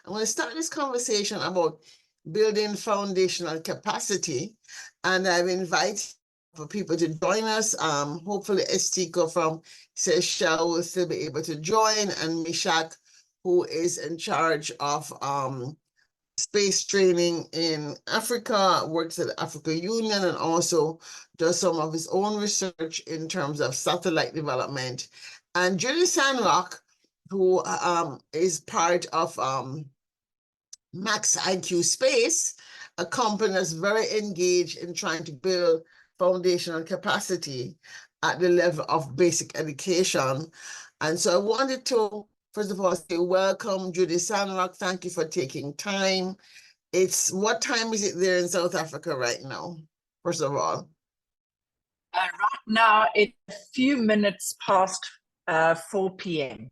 I'm going to start this conversation about building foundational capacity, and I've invited for people to join us. Hopefully Estiko from Seychelles will still be able to join, and Mishak, who is in charge of space training in Africa, works at the Africa Union, and also does some of his own research in terms of satellite development. And Julie Sandrock, who is part of Max IQ Space, a company that's very engaged in trying to build foundational capacity at the level of basic education. And so I wanted to, first of all, say welcome, Judy Sandrock. Thank you for taking time. What time is it there in South Africa right now, first of all? Right now, it's a few minutes past 4 p.m.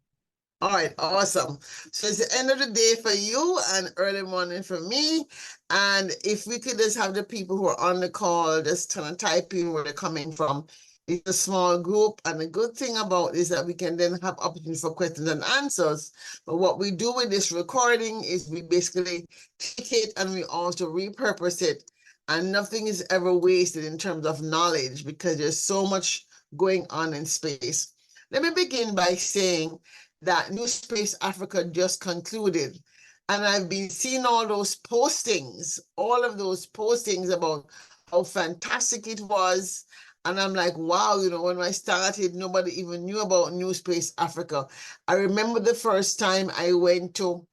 All right, awesome. So it's the end of the day for you and early morning for me. And if we could just have the people who are on the call just kind of type in where they're coming from. It's a small group, and the good thing about this is that we can then have opportunity for questions and answers. But what we do with this recording is we basically take it and we also repurpose it, and nothing is ever wasted in terms of knowledge because there's so much going on in space. Let me begin by saying that New Space Africa just concluded, and I've been seeing all those postings, all of those postings about how fantastic it was. And I'm like, wow, when I started, nobody even knew about New Space Africa. I remember the first time I went to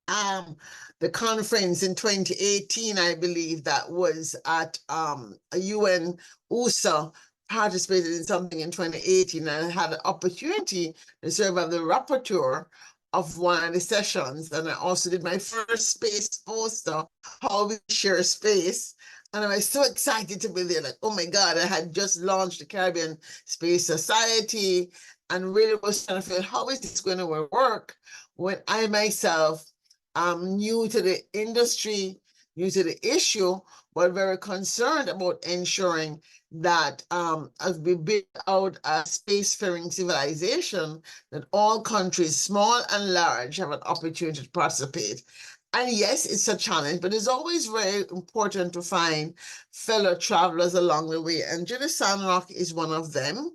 the conference in 2018, I believe that was at a UN USA, participated in something in 2018, and I had an opportunity to serve as the rapporteur of one of the sessions. And I also did my first space poster, How We Share Space. And I was so excited to be there, like, oh my God, I had just launched the Caribbean Space Society and really was trying to figure out how is this going to work when I myself am new to the industry, new to the issue, but very concerned about ensuring that as we build out a spacefaring civilization, that all countries, small and large, have an opportunity to participate. And yes, it's a challenge, but it's always very important to find fellow travelers along the way. And Judy Sandrock is one of them.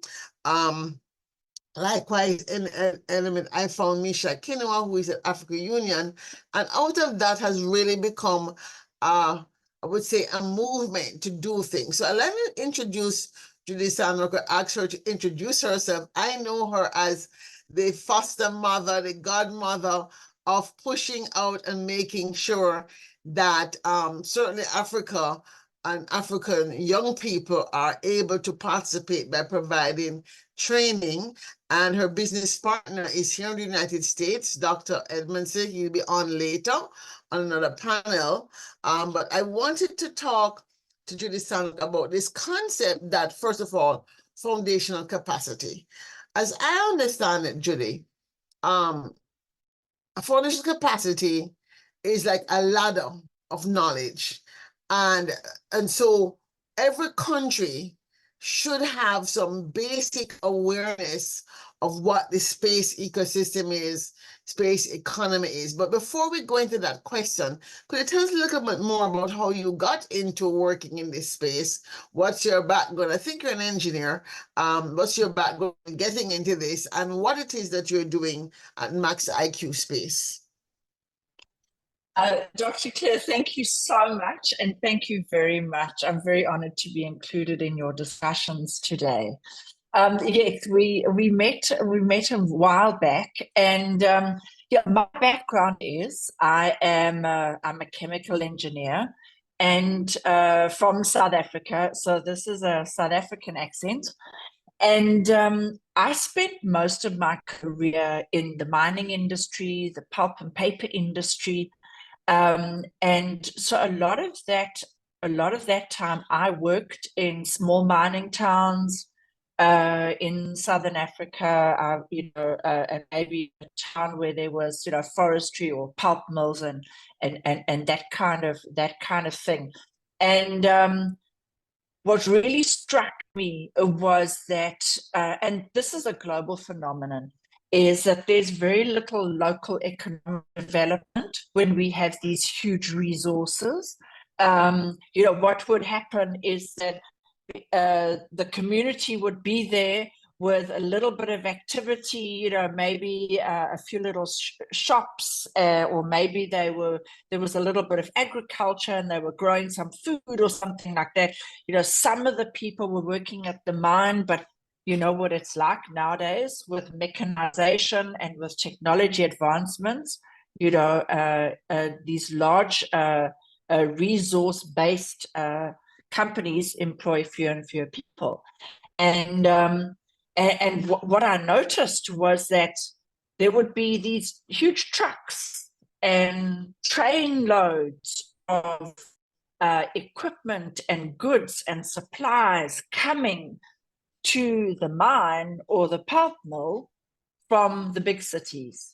Likewise, in an element, I found Misha Kinoa, who is at Africa Union. And out of that has really become, I would say, a movement to do things. So let me introduce Judy Sandrock, ask her to introduce herself. I know her as the foster mother, the godmother of pushing out and making sure that certainly Africa and African young people are able to participate by providing training. And her business partner is here in the United States, Dr. Edmondson. He'll be on later on another panel. But I wanted to talk to Judy Sandrock about this concept that, first of all, foundational capacity. As I understand it, Judy, a foundational capacity is like a ladder of knowledge. And so every country should have some basic awareness of what the space ecosystem is, space economy is. But before we go into that question, could you tell us a little bit more about how you got into working in this space? What's your background? I think you're an engineer. What's your background in getting into this, and what it is that you're doing at Max IQ Space? Dr. Claire, thank you so much, and thank you very much. I'm very honored to be included in your discussions today. Yes, we met a while back, and yeah, my background is I'm a chemical engineer, and from South Africa. So this is a South African accent. And I spent most of my career in the mining industry, the pulp and paper industry. And so a lot of that time I worked in small mining towns in Southern Africa, and maybe a town where there was, forestry or pulp mills and that kind of thing. And what really struck me was that, and this is a global phenomenon, is that there's very little local economic development when we have these huge resources. What would happen is that the community would be there with a little bit of activity, maybe a few little shops, or maybe there was a little bit of agriculture and they were growing some food or something like that. Some of the people were working at the mine, but you know what it's like nowadays with mechanization and with technology advancements. These large resource-based companies employ fewer and fewer people. And what I noticed was that there would be these huge trucks and train loads of equipment and goods and supplies coming to the mine or the pulp mill from the big cities.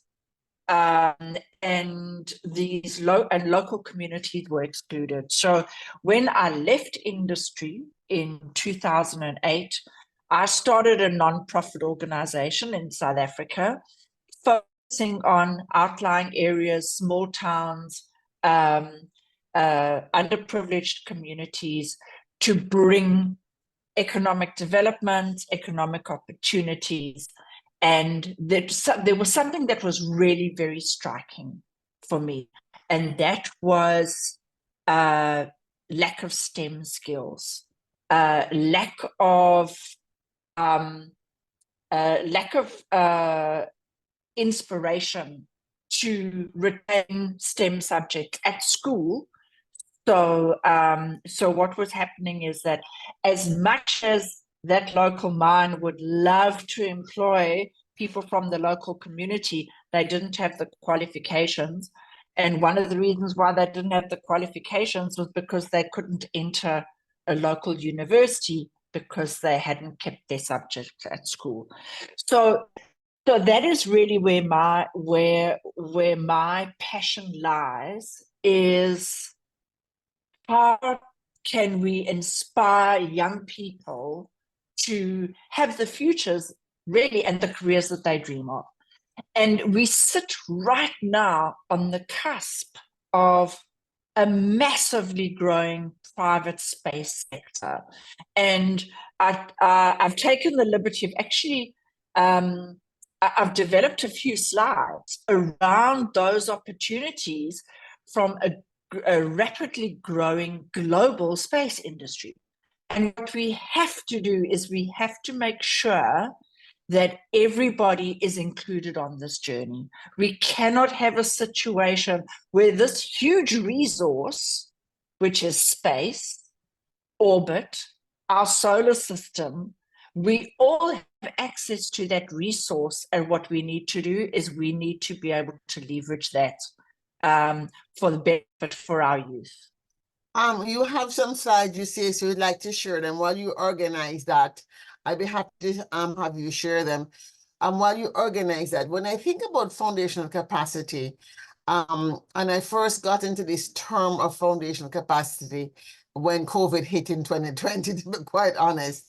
And these local communities were excluded. So when I left industry in 2008, I started a non-profit organization in South Africa, focusing on outlying areas, small towns, underprivileged communities, to bring economic development, economic opportunities. And there was something that was really very striking for me, and that was lack of STEM skills, lack of inspiration to retain STEM subjects at school. So what was happening is that as much as that local mine would love to employ people from the local community, they didn't have the qualifications. And one of the reasons why they didn't have the qualifications was because they couldn't enter a local university because they hadn't kept their subjects at school. So that is really where my passion lies, is how can we inspire young people to have the futures really and the careers that they dream of. And we sit right now on the cusp of a massively growing private space sector. And I've taken the liberty of actually, I've developed a few slides around those opportunities from a rapidly growing global space industry. And what we have to do is we have to make sure that everybody is included on this journey. We cannot have a situation where this huge resource, which is space, orbit, our solar system, we all have access to that resource, and what we need to do is we need to be able to leverage that for the benefit for our youth. You have some slides you say, so you'd like to share them. While you organize that, I'd be happy to have you share them. While you organize that, when I think about foundational capacity, and I first got into this term of foundational capacity when COVID hit in 2020, to be quite honest.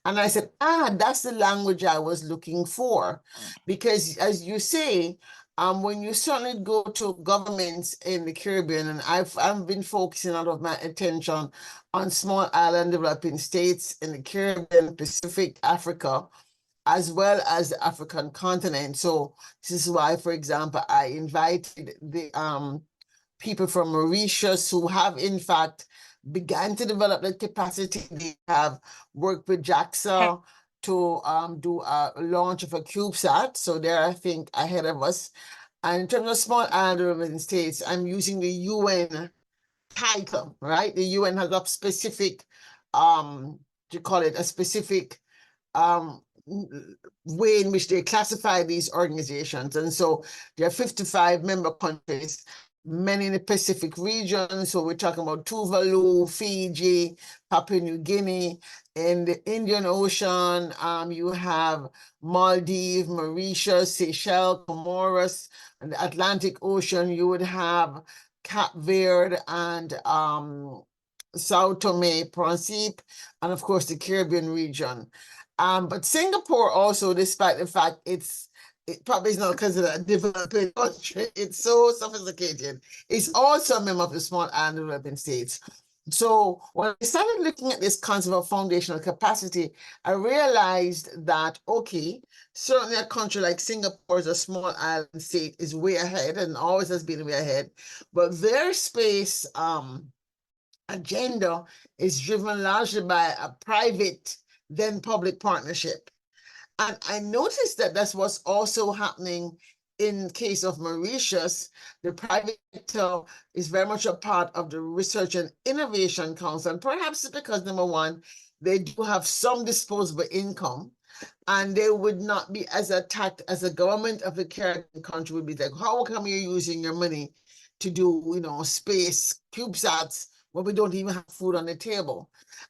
And I said, that's the language I was looking for. Because as you say, when you certainly go to governments in the Caribbean, and I've been focusing a lot of my attention on small island developing states in the Caribbean, Pacific, Africa, as well as the African continent. So this is why, for example, I invited the people from Mauritius who have in fact began to develop the capacity. They have worked with JAXA to do a launch of a CubeSat. So they're, I think, ahead of us. And in terms of small island developing states, I'm using the UN title, right? The UN has a specific, you call it a specific way in which they classify these organizations. And so there are 55 member countries, many in the Pacific region. So we're talking about Tuvalu, Fiji, Papua New Guinea. In the Indian Ocean, you have Maldives, Mauritius, Seychelles, Comoros. In the Atlantic Ocean, you would have Cape Verde and Sao Tome, Principe, and of course the Caribbean region. But Singapore also, despite the fact it's it probably is not considered a developing country. It's so sophisticated. It's also a member of the Small Island Developing States. So when I started looking at this concept of foundational capacity, I realized that, okay, certainly a country like Singapore is a small island state is way ahead and always has been way ahead, but their space agenda is driven largely by a private, then public partnership. And I noticed that that's what's also happening in case of Mauritius. The private sector is very much a part of the Research and Innovation Council. And perhaps it's because, number one, they do have some disposable income and they would not be as attacked as the government of the Caribbean country would be like, how come you're using your money to do, space CubeSats when we don't even have food on the table?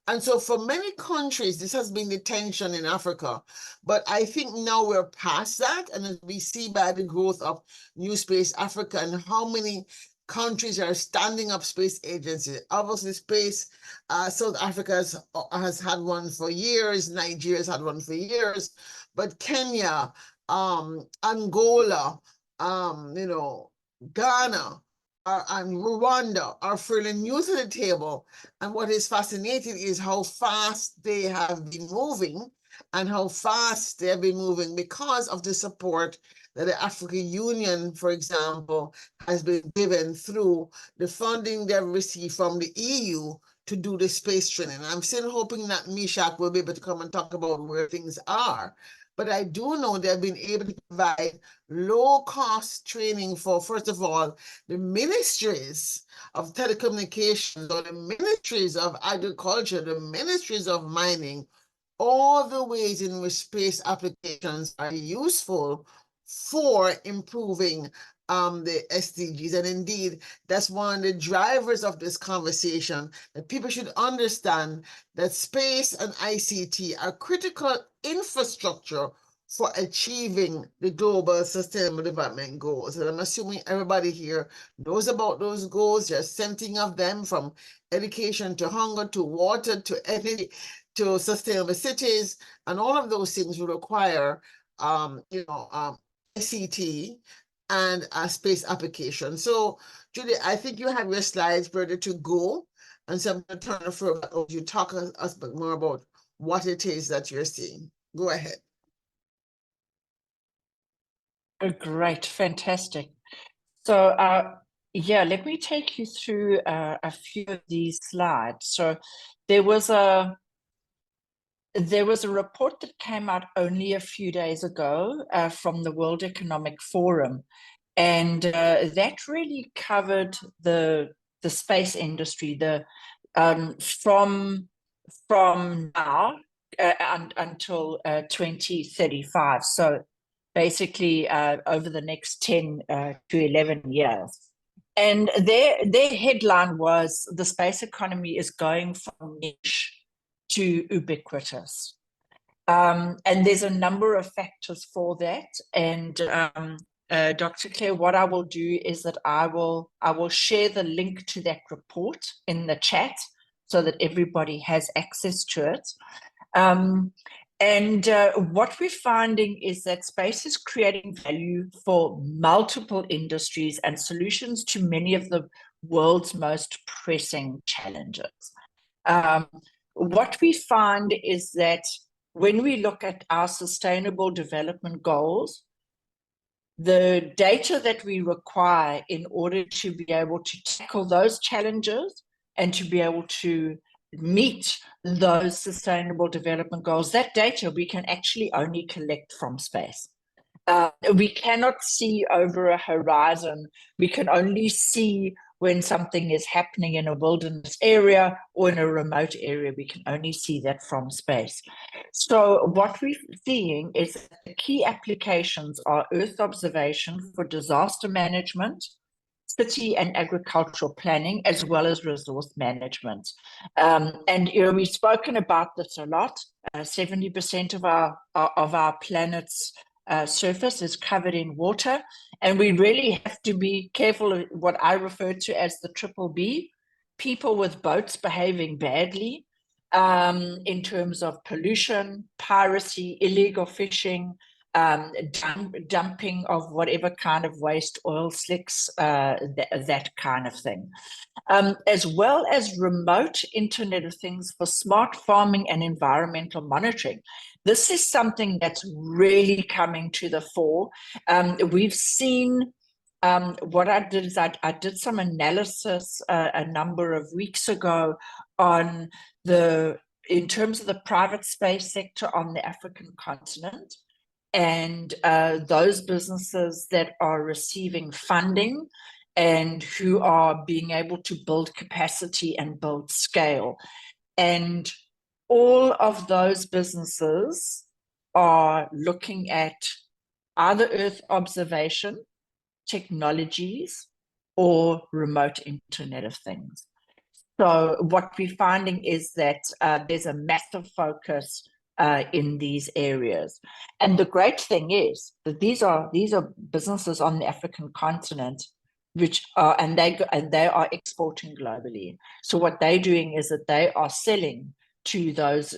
And so for many countries, this has been the tension in Africa. But I think now we're past that. And as we see by the growth of New Space Africa and how many countries are standing up space agencies. Obviously, space, South Africa has had one for years, Nigeria's had one for years, but Kenya, Angola, Ghana, and Rwanda are fairly new to the table. And what is fascinating is how fast they have been moving and how fast they have been moving because of the support that the African Union, for example, has been given through the funding they've received from the EU to do the space training. I'm still hoping that Mishak will be able to come and talk about where things are. But I do know they've been able to provide low-cost training for, first of all, the ministries of telecommunications or the ministries of agriculture, the ministries of mining, all the ways in which space applications are useful for improving the SDGs. And indeed, that's one of the drivers of this conversation, that people should understand that space and ICT are critical infrastructure for achieving the global sustainable development goals. And I'm assuming everybody here knows about those goals. There's 17 of them, from education to hunger to water to energy to sustainable cities, and all of those things will require ICT and space application. So, Julie, I think you have your slides ready to go. And so I'm going to turn the floor back over to you, talk us more about what it is that you're seeing. Go ahead. Oh, great, fantastic. So, yeah, let me take you through a few of these slides. So, there was a report that came out only a few days ago from the World Economic Forum, and that really covered the space industry, from now until 2035. So basically over the next 10 to 11 years. And their headline was, the space economy is going from niche to ubiquitous. And there's a number of factors for that. And Dr. Claire, what I will do is that I will share the link to that report in the chat so that everybody has access to it. And what we're finding is that space is creating value for multiple industries and solutions to many of the world's most pressing challenges. What we find is that when we look at our sustainable development goals, the data that we require in order to be able to tackle those challenges and to be able to meet those sustainable development goals, that data we can actually only collect from space. We cannot see over a horizon. We can only see when something is happening in a wilderness area or in a remote area. We can only see that from space. So what we're seeing is that the key applications are Earth observation for disaster management, city and agricultural planning, as well as resource management. And we've spoken about this a lot. 70% of our planet's surface is covered in water, and we really have to be careful of what I refer to as the triple B: people with boats behaving badly, in terms of pollution, piracy, illegal fishing, dumping of whatever kind of waste, oil slicks, that kind of thing. As well as remote Internet of Things for smart farming and environmental monitoring. This is something that's really coming to the fore. We've seen, what I did is I did some analysis a number of weeks ago on in terms of the private space sector on the African continent, and those businesses that are receiving funding and who are being able to build capacity and build scale. And all of those businesses are looking at either Earth observation technologies or remote Internet of Things. So what we're finding is that there's a massive focus in these areas. And the great thing is that these are businesses on the African continent, which are, and they are exporting globally. So what they're doing is that they are selling to those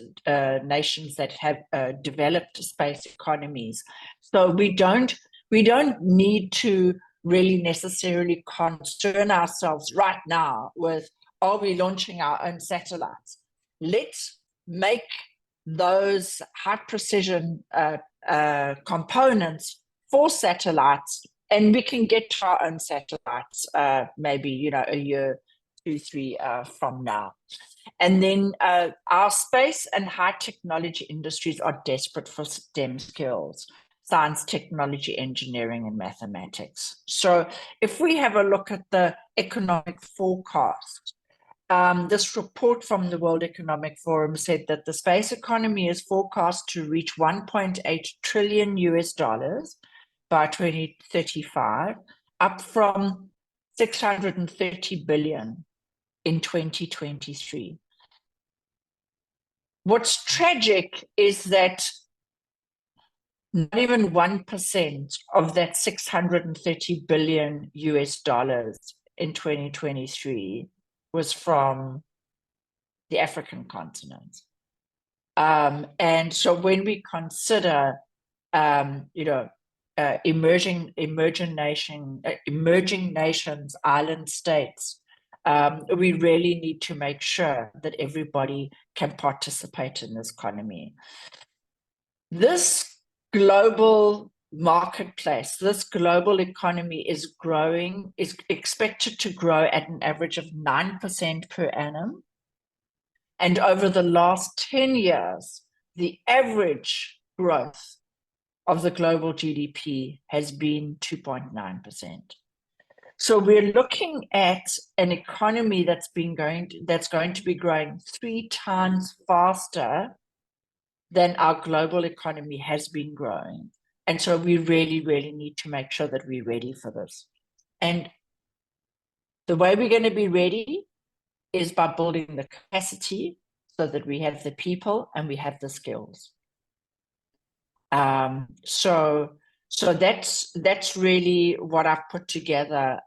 nations that have developed space economies. So we don't need to really necessarily concern ourselves right now with, are we launching our own satellites? Let's make those high precision components for satellites, and we can get to our own satellites maybe a year, 2, 3 from now. And then our space and high technology industries are desperate for STEM skills: science, technology, engineering, and mathematics. So if we have a look at the economic forecast, this report from the World Economic Forum said that the space economy is forecast to reach $1.8 trillion by 2035, up from 630 billion in 2023. What's tragic is that not even 1% of that 630 billion in 2023 was from the African continent. And so when we consider, emerging nations, island states, we really need to make sure that everybody can participate in this economy. This global marketplace, this global economy is expected to grow at an average of 9% per annum. And over the last 10 years, the average growth of the global GDP has been 2.9%. So we're looking at an economy that's going to be growing 3 times faster than our global economy has been growing. And so we really, really need to make sure that we're ready for this. And the way we're going to be ready is by building the capacity so that we have the people and we have the skills. So that's really what I've put together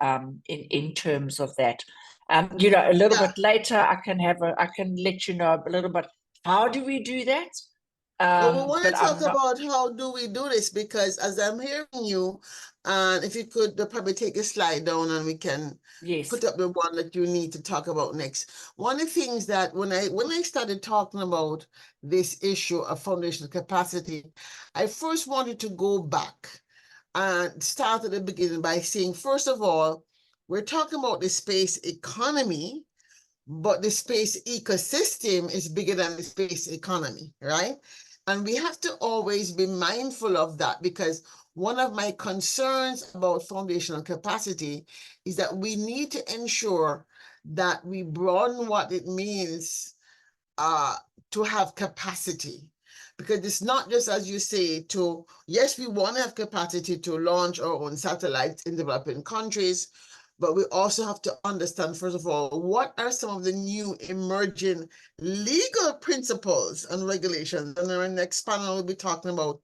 in terms of that. A little bit later, I can let you know a little bit, how do we do that? Well, we want to talk about how do we do this, because as I'm hearing you, and if you could probably take a slide down and we can put up the one that you need to talk about next. One of the things that when I started talking about this issue of foundational capacity, I first wanted to go back and start at the beginning by saying, first of all, we're talking about the space economy, but the space ecosystem is bigger than the space economy, right? And we have to always be mindful of that, because one of my concerns about foundational capacity is that we need to ensure that we broaden what it means to have capacity. Because it's not just, as you say, yes, we want to have capacity to launch our own satellites in developing countries, but we also have to understand, first of all, what are some of the new emerging legal principles and regulations? And in our next panel, we'll be talking about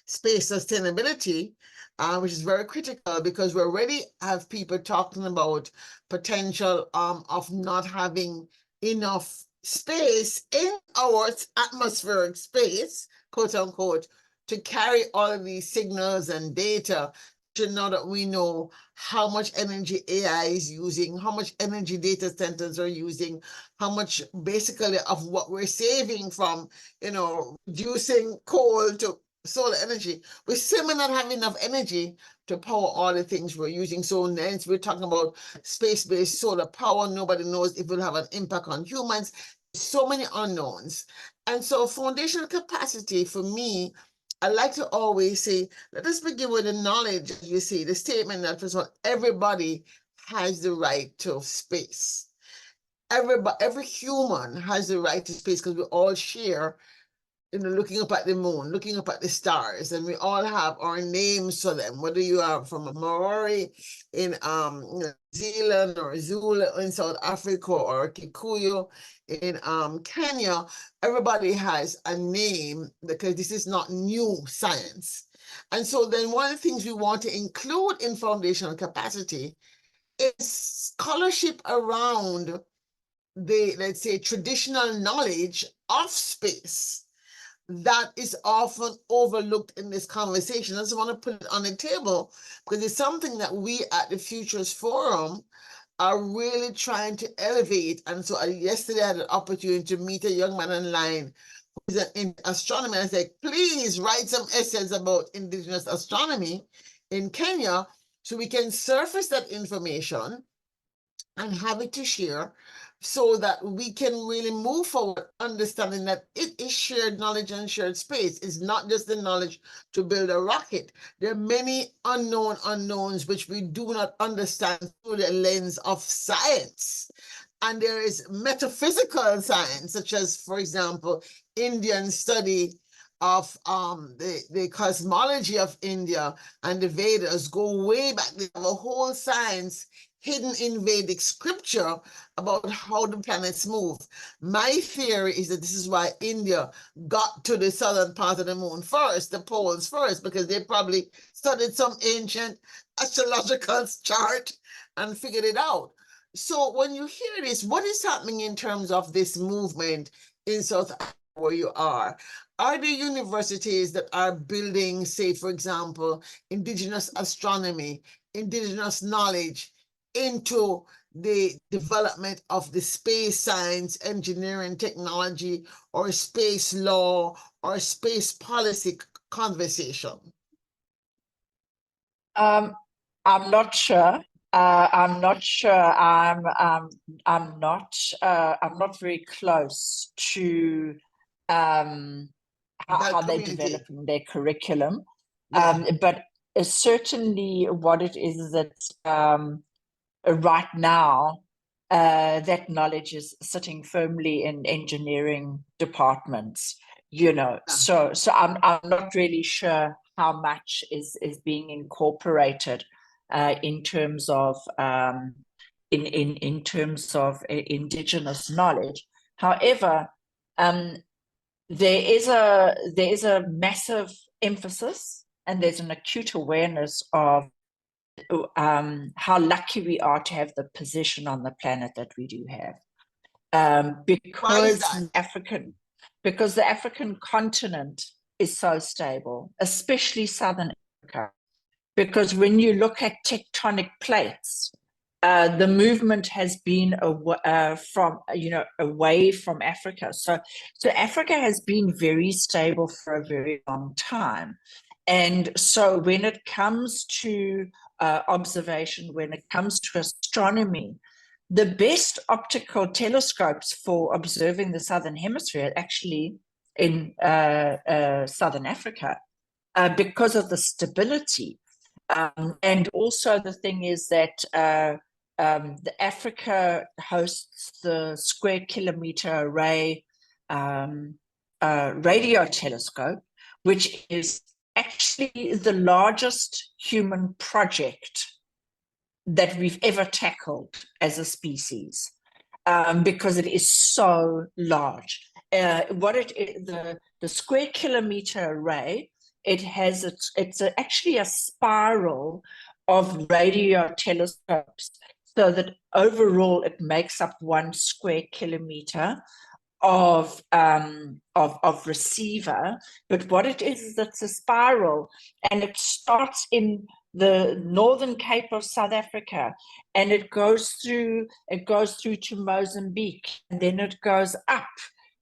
space sustainability, which is very critical, because we already have people talking about potential of not having enough space in our atmospheric space, quote unquote, to carry all of these signals and data to know that we know how much energy AI is using, how much energy data centers are using, how much basically of what we're saving from, reducing coal to solar energy. We still may not have enough energy to power all the things we're using. So hence we're talking about space-based solar power. Nobody knows if it will have an impact on humans. So many unknowns. And so foundational capacity for me, I like to always say, let us begin with the knowledge, you see, the statement that first of all, everybody has the right to space. Every human has the right to space because we all share, looking up at the moon, looking up at the stars, and we all have our names for them, whether you are from a Maori in New Zealand or Zulu in South Africa or Kikuyu in Kenya. Everybody has a name because this is not new science. And so then one of the things we want to include in foundational capacity is scholarship around the, let's say, traditional knowledge of space that is often overlooked in this conversation. I just want to put it on the table because it's something that we at the Futures Forum are really trying to elevate. And so yesterday I had an opportunity to meet a young man online who's in astronomy. And I said, please write some essays about indigenous astronomy in Kenya so we can surface that information and have it to share so that we can really move forward, understanding that it is shared knowledge and shared space. It's not just the knowledge to build a rocket. There are many unknown unknowns which we do not understand through the lens of science. And there is metaphysical science, such as, for example, Indian study of the cosmology of India and the Vedas go way back. They have a whole science hidden in Vedic scripture about how the planets move. My theory is that this is why India got to the southern part of the moon first, the poles first, because they probably studied some ancient astrological chart and figured it out. So when you hear this, what is happening in terms of this movement in South Africa where you are? Are there universities that are building, say, for example, indigenous astronomy, indigenous knowledge into the development of the space science, engineering, technology, or space law, or space policy conversation? I'm not sure. I'm not sure. I'm not very close to how they're developing their curriculum. Yeah. But certainly, what it is that right now, that knowledge is sitting firmly in engineering departments. So I'm not really sure how much is being incorporated in terms of in terms of indigenous knowledge. However, there is a massive emphasis and there's an acute awareness of how lucky we are to have the position on the planet that we do have, because the African continent is so stable, especially Southern Africa. Because when you look at tectonic plates, the movement has been from away from Africa. So Africa has been very stable for a very long time. And so when it comes to observation, when it comes to astronomy, the best optical telescopes for observing the Southern Hemisphere are actually in Southern Africa because of the stability. And also the thing is that the Africa hosts the Square Kilometer Array radio telescope, which is actually the largest human project that we've ever tackled as a species, because it is so large. The Square Kilometer Array, it's actually a spiral of radio telescopes, so that overall it makes up 1 square kilometer of receiver, but what it is it's a spiral, and it starts in the northern Cape of South Africa, and it goes through to Mozambique, and then it goes up,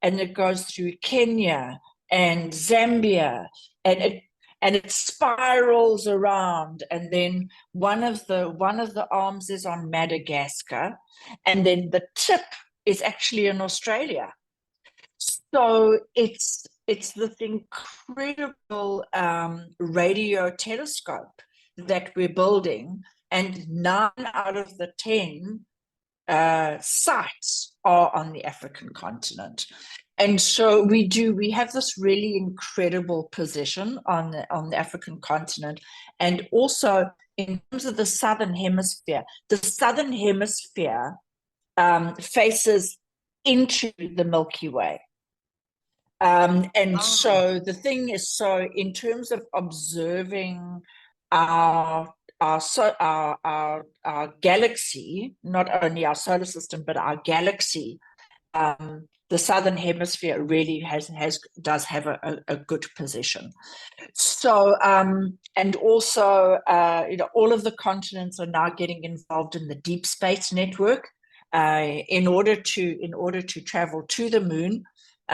and it goes through Kenya and Zambia, and it spirals around, and then one of the arms is on Madagascar, and then the tip is actually in Australia. So it's this incredible radio telescope that we're building, and 9 out of the 10 sites are on the African continent. And so we have this really incredible position on the African continent. And also in terms of the Southern Hemisphere faces into the Milky Way. And so the thing is, so in terms of observing our galaxy, not only our solar system, but our galaxy, the Southern Hemisphere really does have a good position. So, and also, all of the continents are now getting involved in the Deep Space Network. In order to travel to the moon,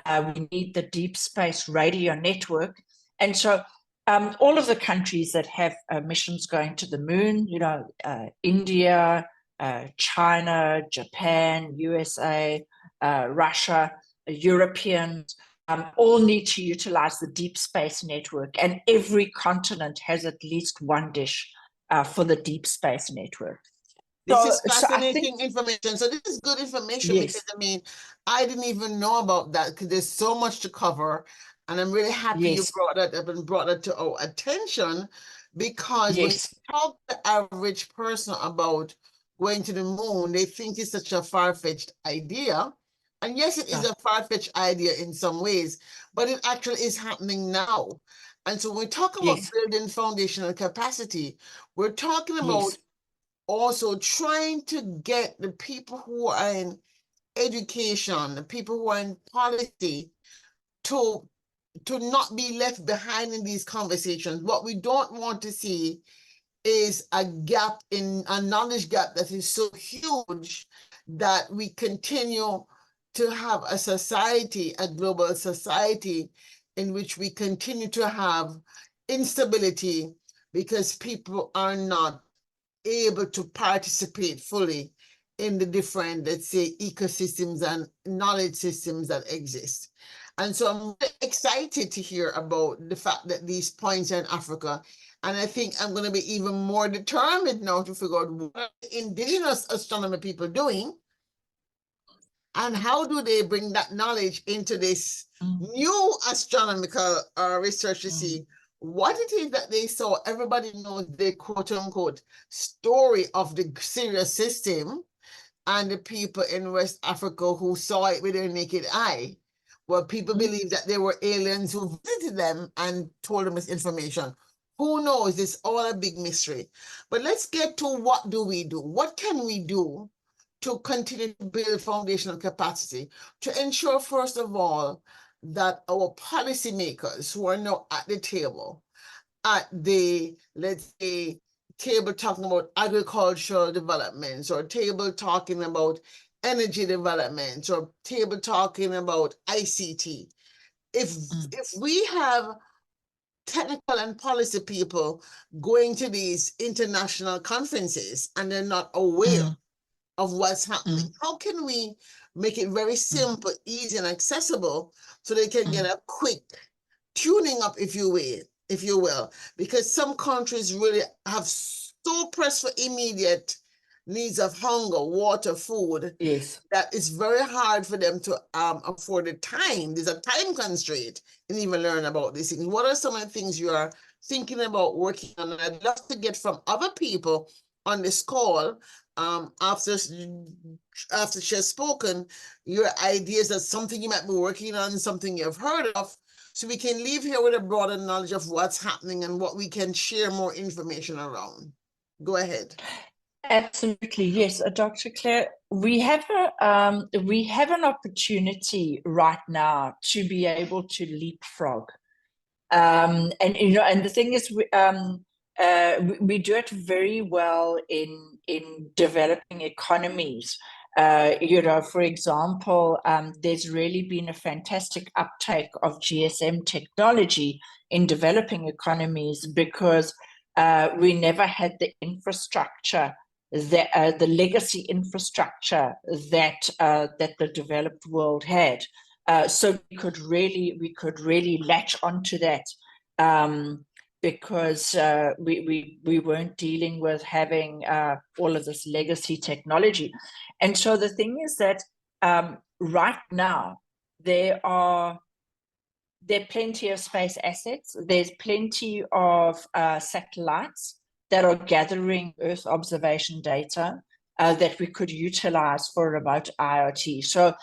we need the Deep Space Radio Network. And so all of the countries that have missions going to the moon, India, China, Japan, USA, Russia, Europeans, all need to utilize the Deep Space Network. And every continent has at least one dish for the Deep Space Network. This is fascinating information. So this is good information, yes. because I didn't even know about that, because there's so much to cover. And I'm really happy you brought that up and brought that to our attention, because when you talk to the average person about going to the moon, they think it's such a far-fetched idea. And yes, it is a far-fetched idea in some ways, but it actually is happening now. And so when we talk about building foundational capacity, we're talking about also trying to get the people who are in education, the people who are in policy, to not be left behind in these conversations. What we don't want to see is a knowledge gap that is so huge that we continue to have a society, a global society, in which we continue to have instability because people are not able to participate fully in the different, let's say, ecosystems and knowledge systems that exist. And so I'm really excited to hear about the fact that these points are in Africa. And I think I'm going to be even more determined now to figure out what are indigenous astronomy people doing, and how do they bring that knowledge into this new astronomical research to see what it is that they saw. Everybody knows the quote-unquote story of the Sirius system and the people in West Africa who saw it with their naked eye. Well, people believe that there were aliens who visited them and told them this information. Who knows? It's all a big mystery. But let's get to what do we do? What can we do to continue to build foundational capacity to ensure, first of all, that our policymakers who are now at the table, at the, let's say, table talking about agricultural developments, or table talking about energy developments, or table talking about ICT. If we have technical and policy people going to these international conferences and they're not aware of what's happening, how can we make it very simple, easy, and accessible so they can get a quick tuning up, if you will, because some countries really have so pressed for immediate needs of hunger, water, food, that it's very hard for them to afford the time. There's a time constraint in even learning about these things. What are some of the things you are thinking about working on? And I'd love to get from other people on this call, after she has spoken, your ideas of something you might be working on, something you've heard of, so we can leave here with a broader knowledge of what's happening and what we can share more information around. Go ahead. Absolutely, yes, Dr. Claire. We have an opportunity right now to be able to leapfrog. And and the thing is, we do it very well in developing economies. For example, there's really been a fantastic uptake of GSM technology in developing economies because we never had the infrastructure, the legacy infrastructure that the developed world had. So we could really latch onto that, because we weren't dealing with having all of this legacy technology. And so the thing is that right now there are plenty of space assets. There's plenty of satellites that are gathering Earth observation data that we could utilize for remote IoT. So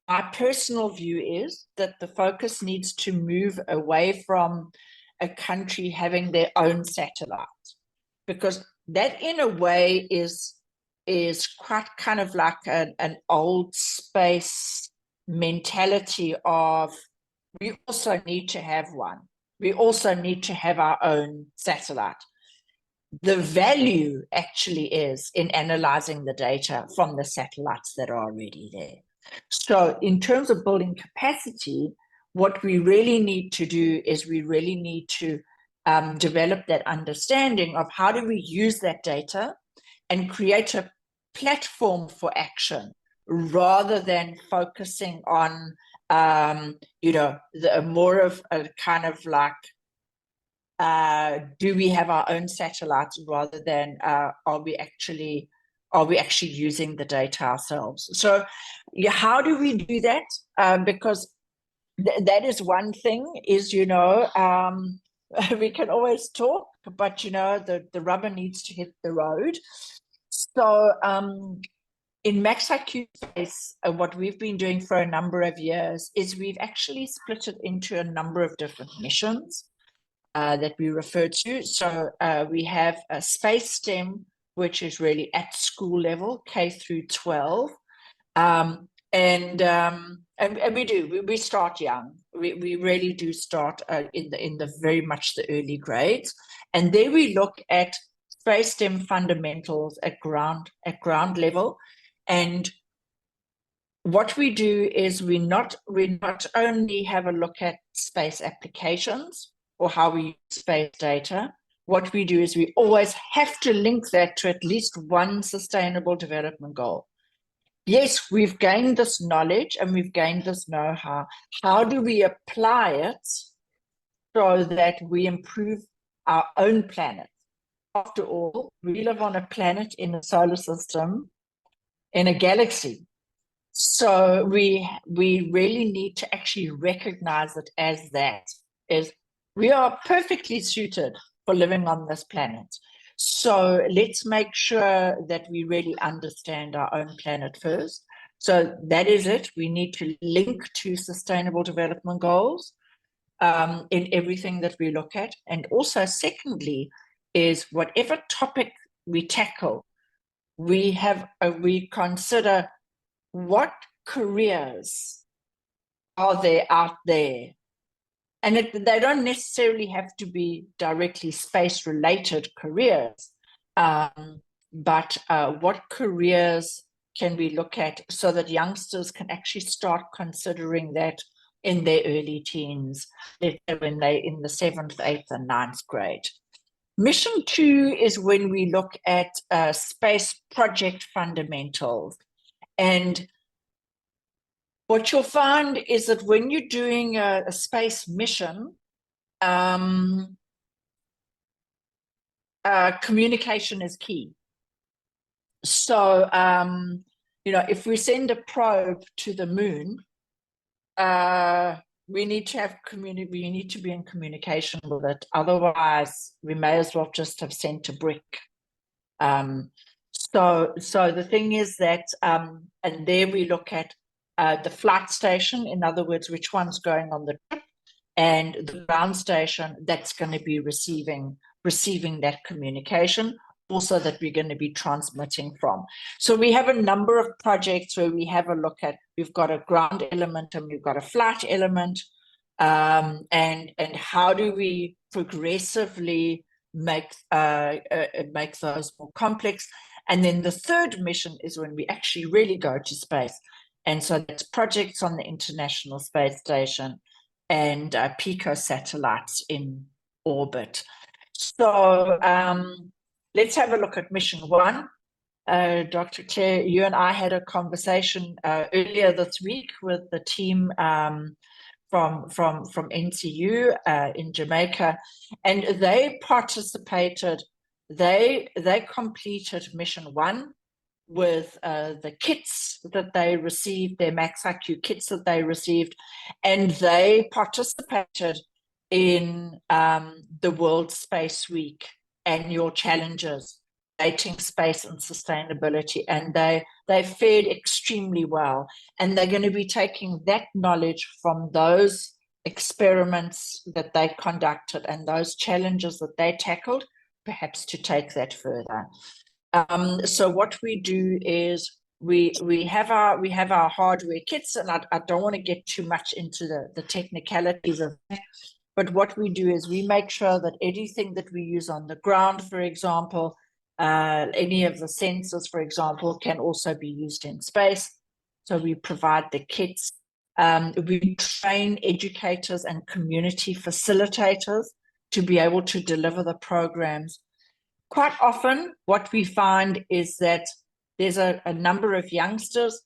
my personal view is that the focus needs to move away from a country having their own satellite, because that in a way is quite kind of like an old space mentality of we also need to have one. We also need to have our own satellite. The value actually is in analyzing the data from the satellites that are already there. So in terms of building capacity, what we really need to do is we really need to develop that understanding of how do we use that data and create a platform for action rather than focusing on the more of a kind of like do we have our own satellites rather than are we actually using the data ourselves? So yeah, how do we do that? Because that is one thing is, we can always talk, but the rubber needs to hit the road. So in MaxIQ Space, what we've been doing for a number of years is we've actually split it into a number of different missions that we refer to. So we have a space STEM, which is really at school level, K through 12. And we start young. We really do start in the very much the early grades. And there we look at space STEM fundamentals at ground level. And what we do is we not only have a look at space applications or how we use space data. What we do is we always have to link that to at least one sustainable development goal. Yes, we've gained this knowledge and we've gained this know-how. How do we apply it so that we improve our own planet? After all, we live on a planet in a solar system, in a galaxy. So we really need to actually recognize it as that, is we are perfectly suited for living on this planet. So let's make sure that we really understand our own planet first. So that is it. We need to link to sustainable development goals in everything that we look at. And also, secondly, is whatever topic we tackle, we consider what careers are there out there. And they don't necessarily have to be directly space-related careers, but what careers can we look at so that youngsters can actually start considering that in their early teens, when they're in the 7th, 8th, and 9th grade. Mission 2 is when we look at space project fundamentals. And what you'll find is that when you're doing a space mission, communication is key. So, if we send a probe to the moon, we need to have we need to be in communication with it. Otherwise, we may as well just have sent a brick. So the thing is that, and there we look at the flight station, in other words, which one's going on the trip, and the ground station that's going to be receiving that communication. also that we're going to be transmitting from. So we have a number of projects where we have a look at, we've got a ground element and we've got a flight element, and how do we progressively make those more complex. And then the third mission is when we actually really go to space. And so that's projects on the International Space Station and pico satellites in orbit. So let's have a look at mission one. Dr. Claire, you and I had a conversation earlier this week with the team from NCU in Jamaica, and they participated. They completed mission one with the kits that they received, their Max IQ kits that they received, and they participated in the World Space Week annual challenges, dating space and sustainability, and they fared extremely well. And they're going to be taking that knowledge from those experiments that they conducted and those challenges that they tackled, perhaps to take that further. So what we do is we have our hardware kits, and I don't want to get too much into the technicalities of that, but what we do is we make sure that anything that we use on the ground, for example, any of the sensors, for example, can also be used in space. So we provide the kits. We train educators and community facilitators to be able to deliver the programs. Quite often, what we find is that there's a number of youngsters,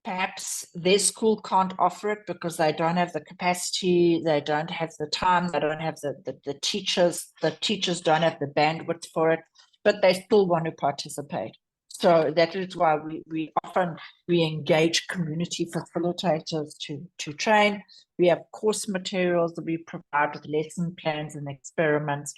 perhaps their school can't offer it because they don't have the capacity, they don't have the time, they don't have the teachers don't have the bandwidth for it, but they still want to participate. So that is why we often engage community facilitators to train. We have course materials that we provide with lesson plans and experiments,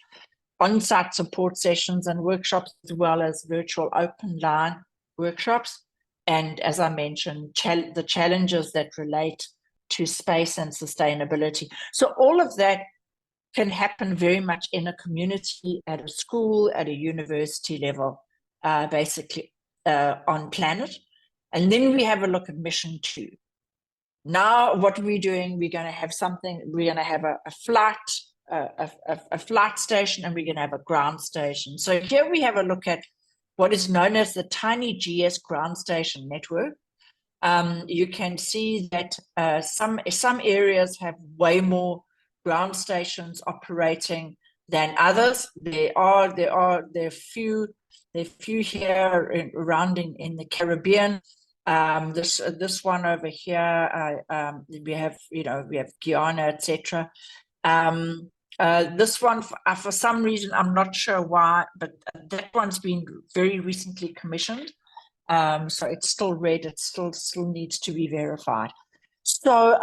on-site support sessions and workshops, as well as virtual open line workshops. And as I mentioned, the challenges that relate to space and sustainability. So all of that can happen very much in a community, at a school, at a university level, basically on planet. And then we have a look at mission two. Now, what we're doing, we're going to have a flight, a flight station, and we're going to have a ground station. So here we have a look at what is known as the Tiny GS ground station network. You can see that some areas have way more ground stations operating than others. There are few here around in the Caribbean. This one over here, we have Guyana, etc. This one, for some reason, I'm not sure why, but that one's been very recently commissioned. So it's still red. It still needs to be verified. So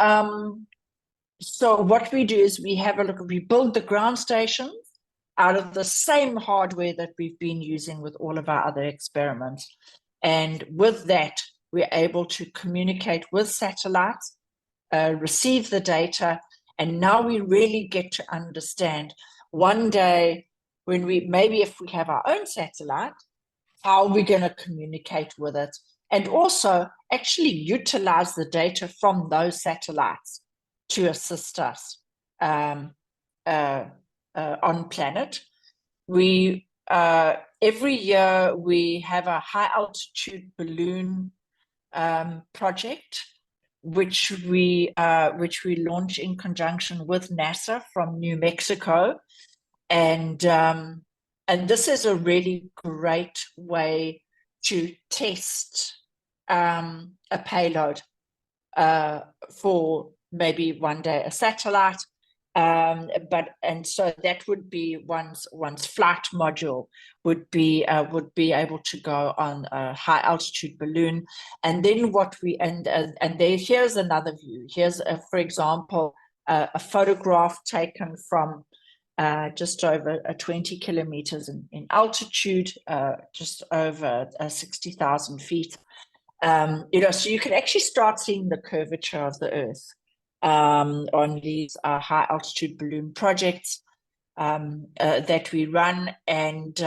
what we do is we have a look. We build the ground stations out of the same hardware that we've been using with all of our other experiments, and with that, we're able to communicate with satellites, receive the data, and now we really get to understand one day when if we have our own satellite, how we're going to communicate with it, and also actually utilize the data from those satellites to assist us on planet. We every year we have a high altitude balloon project, which we launch in conjunction with NASA from New Mexico, and this is a really great way to test a payload for maybe one day a satellite. So that would be one's flight module would be able to go on a high altitude balloon, and then here's another view. Here's for example a photograph taken from just over 20 kilometers in altitude, just over 60,000 feet. So you can actually start seeing the curvature of the Earth on these high altitude balloon projects that we run, and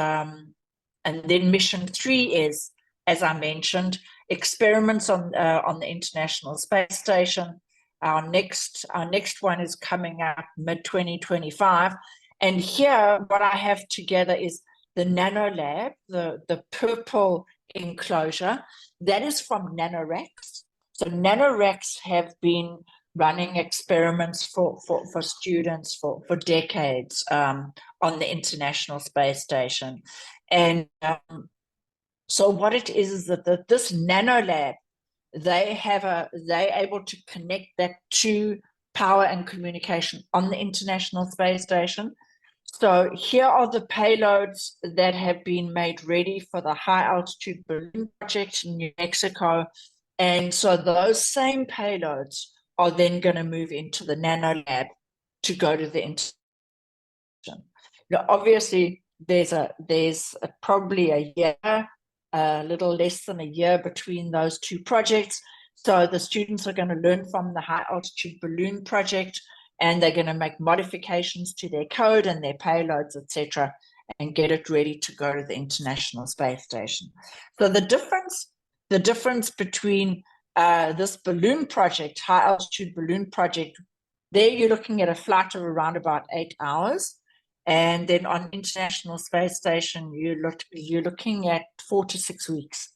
And then mission 3 is, as I mentioned, experiments on the International Space Station. Our next one is coming up mid-2025. And here, what I have together is the Nano Lab, the purple enclosure. That is from NanoRacks. So NanoRacks have been running experiments for students for decades on the International Space Station. And so what it is that this Nano Lab, they're able to connect that to power and communication on the International Space Station. So here are the payloads that have been made ready for the high altitude balloon project in New Mexico. And so those same payloads are then going to move into the Nano Lab to go to the International. Now, obviously, there's probably a year, a little less than a year between those two projects. So the students are going to learn from the high altitude balloon project, and they're going to make modifications to their code and their payloads, etc., and get it ready to go to the International Space Station. So the difference between this balloon project, high altitude balloon project, there you're looking at a flight of around about 8 hours. And then on International Space Station, you're looking at 4 to 6 weeks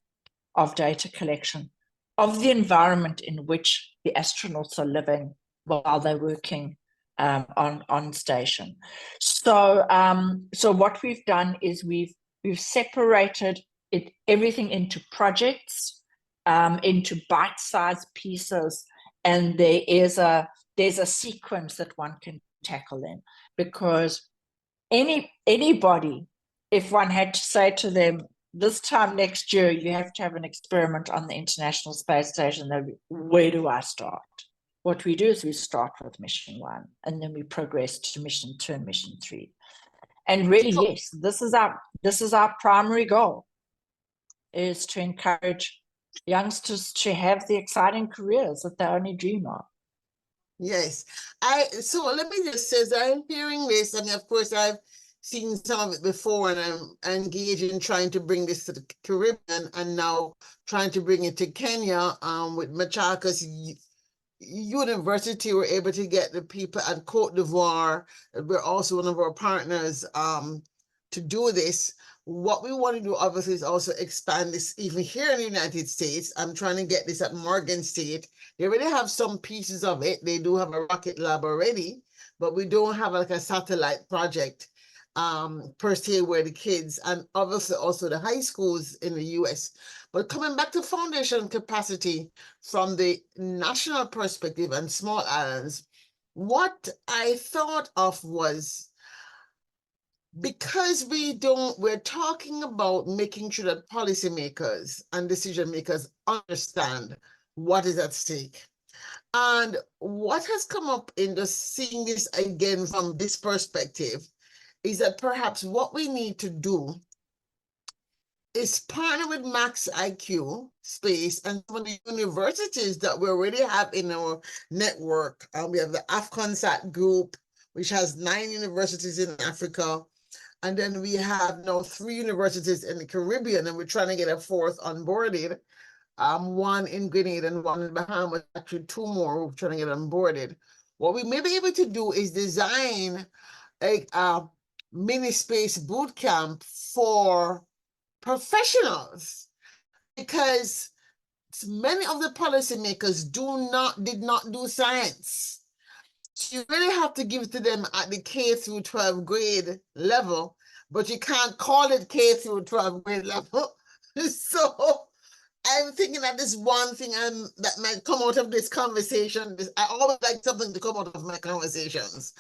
of data collection of the environment in which the astronauts are living while they're working on station. So what we've done is we've separated everything into projects, into bite-sized pieces, and there's a sequence that one can tackle in, because anybody, if one had to say to them, this time next year, you have to have an experiment on the International Space Station, where do I start? What we do is we start with mission 1, and then we progress to mission 2 and mission 3. And really, yes, this is our primary goal, is to encourage youngsters to have the exciting careers that they only dream of. Yes. So let me just say, as I'm hearing this, I mean, of course, I've seen some of it before, and I'm engaged in trying to bring this to the Caribbean, and now trying to bring it to Kenya with Machakos University. We're able to get the people at Cote d'Ivoire. We're also one of our partners to do this. What we want to do, obviously, is also expand this even here in the United States. I'm trying to get this at Morgan State. They already have some pieces of it. They do have a rocket lab already, but we don't have like a satellite project per se, where the kids, and obviously also the high schools in the US. But coming back to foundation capacity from the national perspective and small islands, what I thought of was, because we're talking about making sure that policymakers and decision makers understand what is at stake. And what has come up in just seeing this again from this perspective is that perhaps what we need to do is partner with Max IQ Space and some of the universities that we already have in our network. We have the AFCONSAT group, which has 9 universities in Africa. And then we have now 3 universities in the Caribbean, and we're trying to get a 4th onboarded. 1 in Grenada and 1 in Bahamas, actually 2 more we're trying to get onboarded. What we may be able to do is design a mini space boot camp for professionals, because many of the policymakers did not do science. So you really have to give it to them at the K through 12 grade level, but you can't call it K through 12 grade level. So I'm thinking that this one thing that might come out of this conversation, I always like something to come out of my conversations.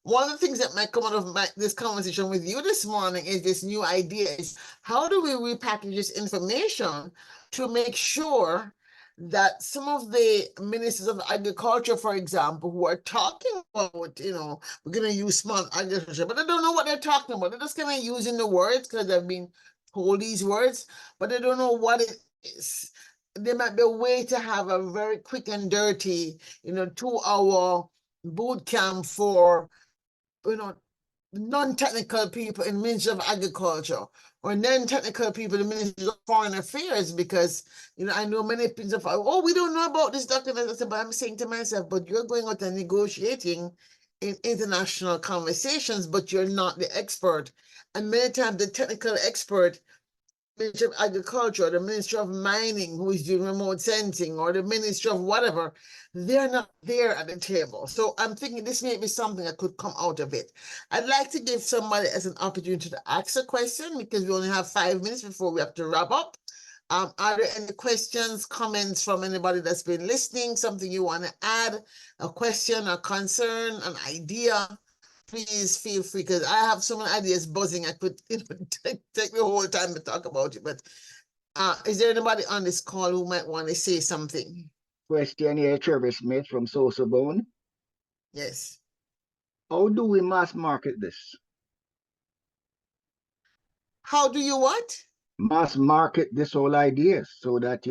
One of the things that might come out of this conversation with you this morning is this new idea is, how do we repackage this information to make sure that some of the ministers of agriculture, for example, who are talking about, we're going to use smart agriculture, but they don't know what they're talking about. They're just kind of using the words because they've been told these words, but they don't know what it is. There might be a way to have a very quick and dirty, 2-hour boot camp for, non-technical people in Ministry of Agriculture or non-technical people in Ministry of Foreign Affairs, because I know many people say, oh, we don't know about this document. I said, but I'm saying to myself, but you're going out and negotiating in international conversations, but you're not the expert. And many times the technical expert, Ministry of Agriculture, the Ministry of Mining, who is doing remote sensing, or the Ministry of whatever, they're not there at the table. So I'm thinking this may be something that could come out of it. I'd like to give somebody as an opportunity to ask a question, because we only have 5 minutes before we have to wrap up. Are there any questions, comments from anybody that's been listening, something you want to add, a question, a concern, an idea? Please feel free, because I have so many ideas buzzing. I could take the whole time to talk about it. But is there anybody on this call who might want to say something? Question here, Trevor Smith from Sosa Bone. Yes. How do we mass market this? How do you what? Mass market this whole idea so that,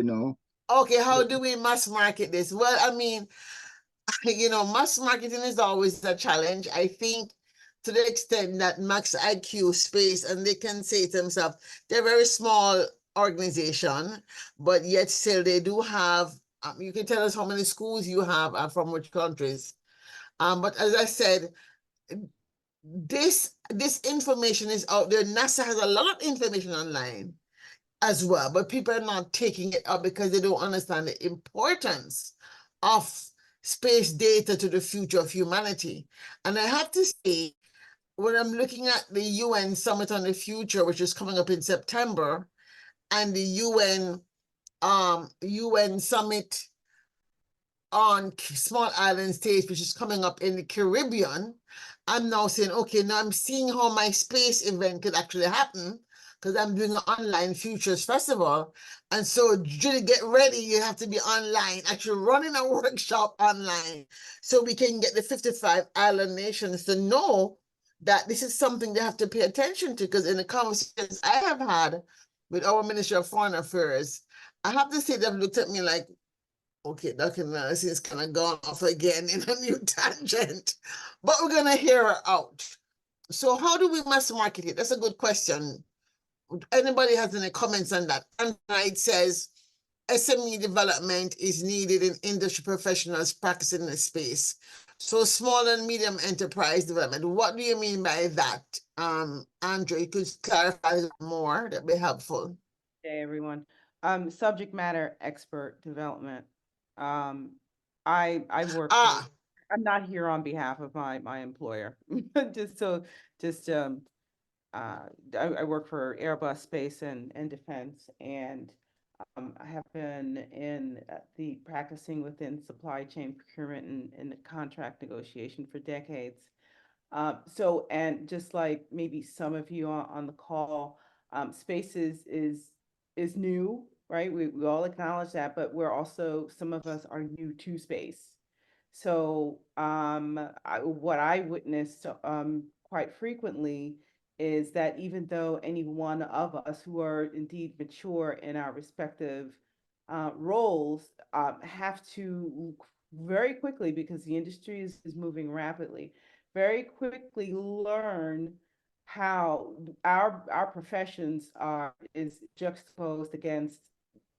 Okay, how do we mass market this? Well, I mean, mass marketing is always a challenge. I think to the extent that Max IQ space, and they can say to themselves, they're a very small organization, but yet still they do have, you can tell us how many schools you have and from which countries. But as I said, this information is out there. NASA has a lot of information online as well, but people are not taking it up because they don't understand the importance of space data to the future of humanity. And I have to say, when I'm looking at the UN Summit on the Future, which is coming up in September, and the UN Summit on small island states, which is coming up in the Caribbean, I'm now saying, okay, now I'm seeing how my space event could actually happen, because I'm doing an online futures festival. And so, Julie, get ready. You have to be online, actually running a workshop online, so we can get the 55 island nations to know that this is something they have to pay attention to. Because in the conversations I have had with our Ministry of Foreign Affairs, I have to say they've looked at me like, okay, Dr. Nancy is kind of gone off again in a new tangent, but we're going to hear her out. So how do we mass market it? That's a good question. Anybody has any comments on that? And it says SME development is needed in industry professionals practicing in the space. So small and medium enterprise development. What do you mean by that? Andrew, you could clarify more. That'd be helpful. Hey everyone. Subject matter expert development. Um, I work for, Ah, I'm not here on behalf of my employer. Just so just uh I work for Airbus Space and Defense, and I have been in the practicing within supply chain procurement and contract negotiation for decades. So, and just like maybe some of you on the call, space is new, right? We all acknowledge that, but we're also, some of us are new to space. So, what I witnessed quite frequently is that even though any one of us who are indeed mature in our respective roles have to very quickly, because the industry is moving rapidly, very quickly learn how our professions are is juxtaposed against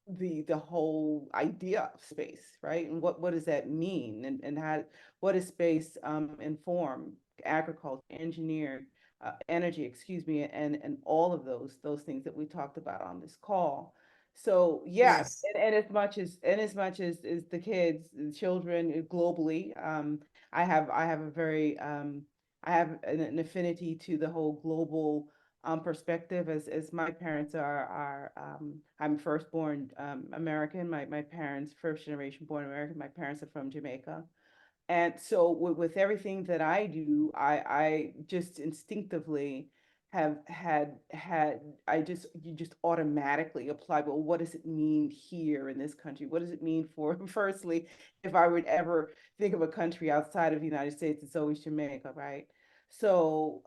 the whole idea of space, right? And what does that mean? And how, what is space inform agriculture, engineering, energy, excuse me, and all of those things that we talked about on this call. So yeah, yes, and as much as the kids, the children globally, I have a very I have an affinity to the whole global perspective, as my parents are I'm firstborn American. My parents first generation born American. My parents are from Jamaica. And so with everything that I do, I just instinctively have had I just, you just automatically apply, well, what does it mean here in this country? What does it mean for firstly, if I would ever think of a country outside of the United States, it's always Jamaica, right? So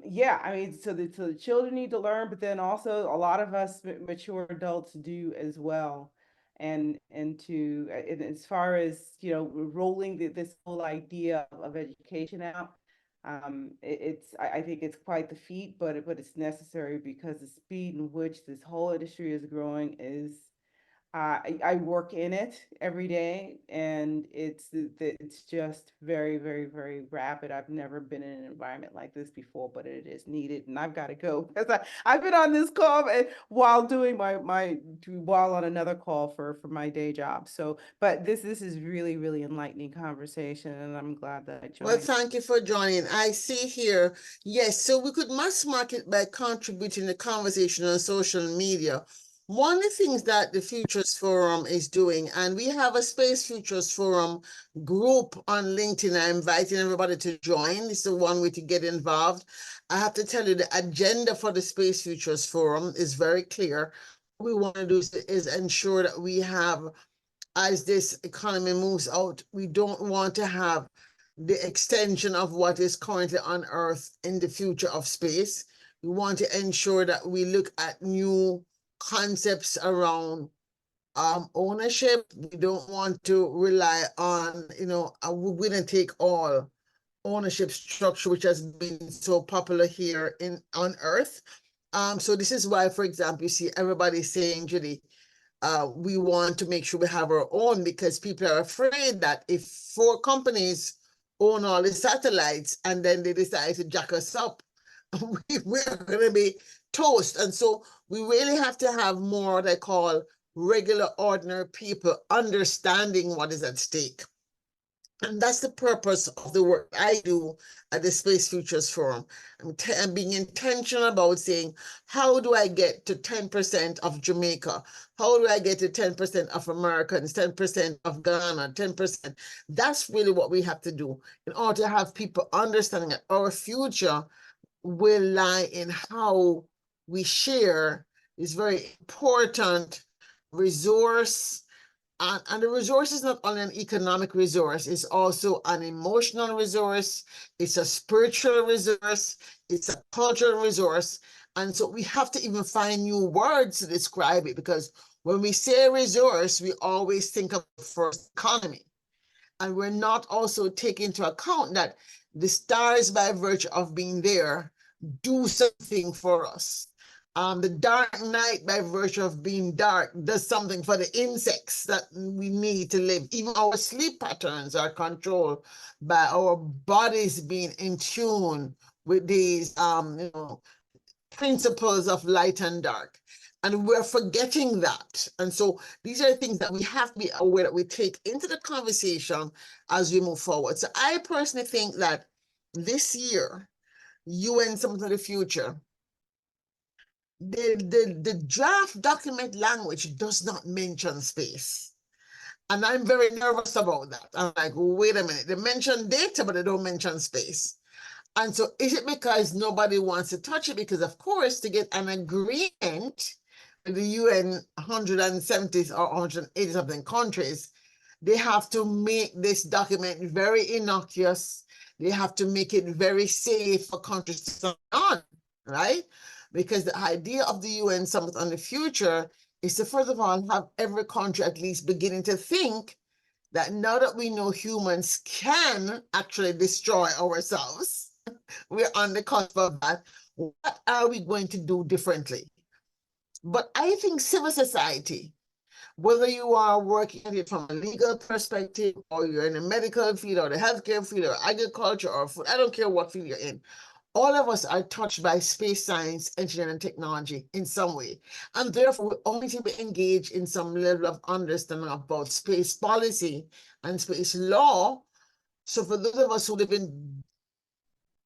yeah, I mean, so the children need to learn, but then also a lot of us mature adults do as well. And as far as rolling this whole idea of education out, I think it's quite the feat, but it's necessary because the speed in which this whole industry is growing is I work in it every day, and it's just very, very, very rapid. I've never been in an environment like this before, but it is needed, and I've got to go because I've been on this call while doing while on another call for my day job. So, but this is really, really enlightening conversation, and I'm glad that I Well, joined. thank you for joining. I see here, yes, so we could mass market by contributing the conversation on social media. One of the things that the Futures Forum is doing, and we have a Space Futures Forum group on LinkedIn. I'm inviting everybody to join. It's the one way to get involved. I have to tell you, the agenda for the Space Futures Forum is very clear. What we want to do is ensure that we have, as this economy moves out, we don't want to have the extension of what is currently on Earth in the future of space. We want to ensure that we look at new concepts around ownership. We don't want to rely on, a winner take all ownership structure, which has been so popular here on Earth. So this is why, for example, you see everybody saying, Judy, we want to make sure we have our own, because people are afraid that if 4 companies own all the satellites and then they decide to jack us up, we're going to be toast. And so we really have to have more what I call regular, ordinary people understanding what is at stake. And that's the purpose of the work I do at the Space Futures Forum. I'm being intentional about saying, how do I get to 10% of Jamaica? How do I get to 10% of Americans, 10% of Ghana, 10%? That's really what we have to do in order to have people understanding that our future will lie in how we share this very important resource. And the resource is not only an economic resource, it's also an emotional resource, it's a spiritual resource, it's a cultural resource. And so we have to even find new words to describe it, because when we say resource, we always think of the first economy. And we're not also taking into account that the stars, by virtue of being there, do something for us. The dark night, by virtue of being dark, does something for the insects that we need to live. Even our sleep patterns are controlled by our bodies being in tune with these principles of light and dark. And we're forgetting that. And so these are things that we have to be aware that we take into the conversation as we move forward. So I personally think that this year, UN Summit of the Future, the draft document language does not mention space. And I'm very nervous about that. I'm like, wait a minute, they mention data, but they don't mention space. And so is it because nobody wants to touch it? Because of course, to get an agreement with the UN 170 or 180 something countries, they have to make this document very innocuous. They have to make it very safe for countries to sign on, right? Because the idea of the UN Summit on the Future is to, first of all, have every country at least beginning to think that now that we know humans can actually destroy ourselves, we're on the cusp of that. What are we going to do differently? But I think civil society, whether you are working at it from a legal perspective, or you're in the medical field, or the healthcare field, or agriculture, or food, I don't care what field you're in, all of us are touched by space science, engineering, and technology in some way. And therefore, we all need to be engaged in some level of understanding about space policy and space law. So for those of us who live in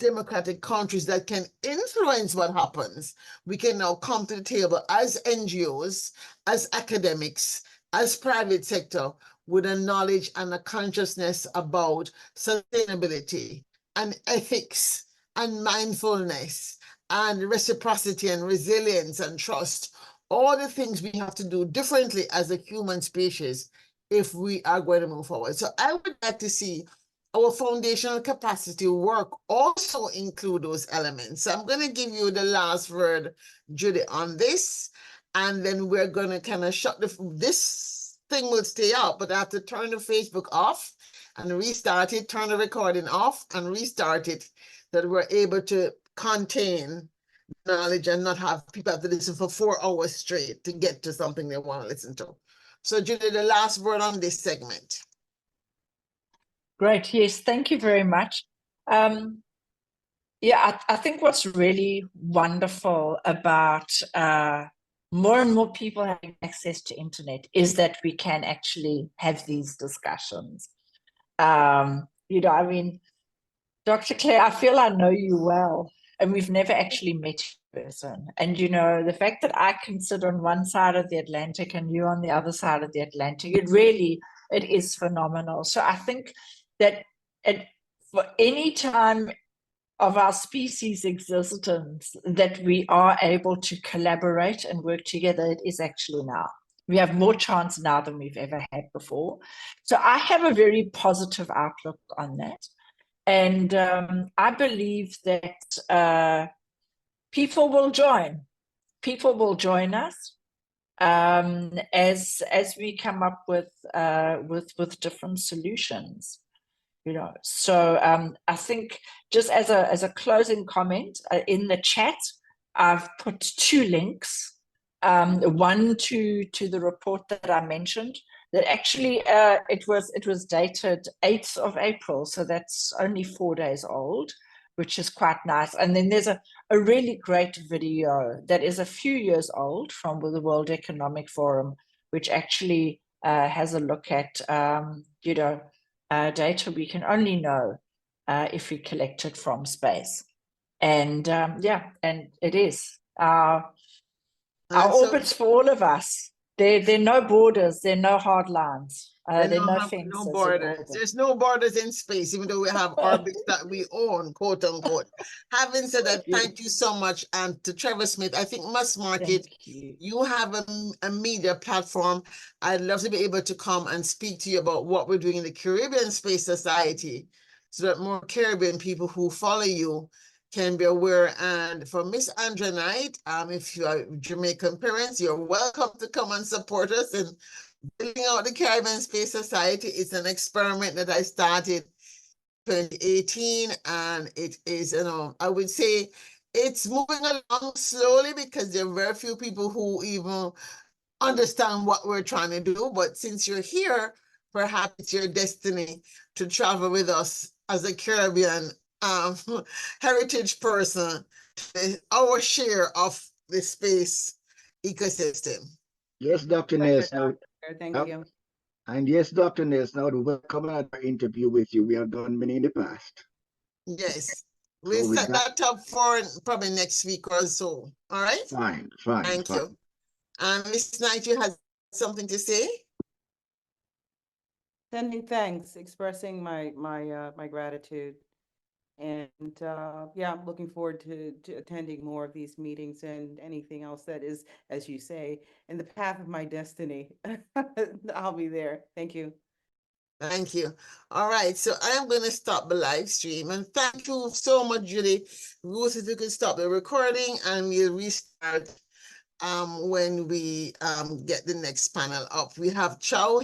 democratic countries that can influence what happens, we can now come to the table as NGOs, as academics, as private sector, with a knowledge and a consciousness about sustainability and ethics and mindfulness and reciprocity and resilience and trust, all the things we have to do differently as a human species if we are going to move forward. So I would like to see our foundational capacity work also include those elements. So I'm going to give you the last word, Judy, on this, and then we're going to kind of shut this thing will stay out, but I have to turn the Facebook off and restart it, turn the recording off and restart it. that we're able to contain knowledge and not have people have to listen for 4 hours straight to get to something they want to listen to. So Julie, the last word on this segment. Great. Yes, thank you very much. Yeah, I think what's really wonderful about more and more people having access to internet is that we can actually have these discussions. You know, I mean, Dr. Claire, I feel I know you well, and we've never actually met in person. And, you know, the fact that I can sit on one side of the Atlantic and you on the other side of the Atlantic, it is phenomenal. So I think that for any time of our species existence that we are able to collaborate and work together, it is actually now. We have more chance now than we've ever had before. So I have a very positive outlook on that. And I believe that people will join. People will join us as we come up with different solutions. You know, so I think just as a closing comment, in the chat, I've put 2 links. One to the report that I mentioned. That actually it was dated 8th of April, so that's only 4 days old, which is quite nice. And then there's a really great video that is a few years old from the World Economic Forum, which actually has a look at you know, data we can only know if we collect it from space. And yeah, and it is our orbits for all of us. There are no borders, there are no hard lines, there are no fences. No borders. There's no borders in space, even though we have orbits that we own, quote unquote. Having said that, thank you so much. And to Trevor Smith, I think Mass Market, you have a media platform. I'd love to be able to come and speak to you about what we're doing in the Caribbean Space Society so that more Caribbean people who follow you can be aware. And for Miss Andrea Knight, if you are Jamaican parents, you're welcome to come and support us in building out the Caribbean Space Society. It's an experiment that I started 2018, and it is, you know, I would say it's moving along slowly because there are very few people who even understand what we're trying to do. But since you're here, perhaps it's your destiny to travel with us as a Caribbean heritage person, our share of the space ecosystem. Yes, Dr. Ness. Thank you. And yes, Dr. Ness, now to welcome another interview with you. We have done many in the past. Yes. We'll set that up for probably next week or so. All right? Fine. Thank you. Ms. Knight, you had something to say? Sending thanks, expressing my gratitude. And yeah, I'm looking forward to attending more of these meetings and anything else that is, as you say, in the path of my destiny. I'll be there. Thank you. Thank you. All right, so I am going to stop the live stream. And thank you so much, Julie. Ruth, if you could stop the recording and we'll restart when we get the next panel up. We have Chow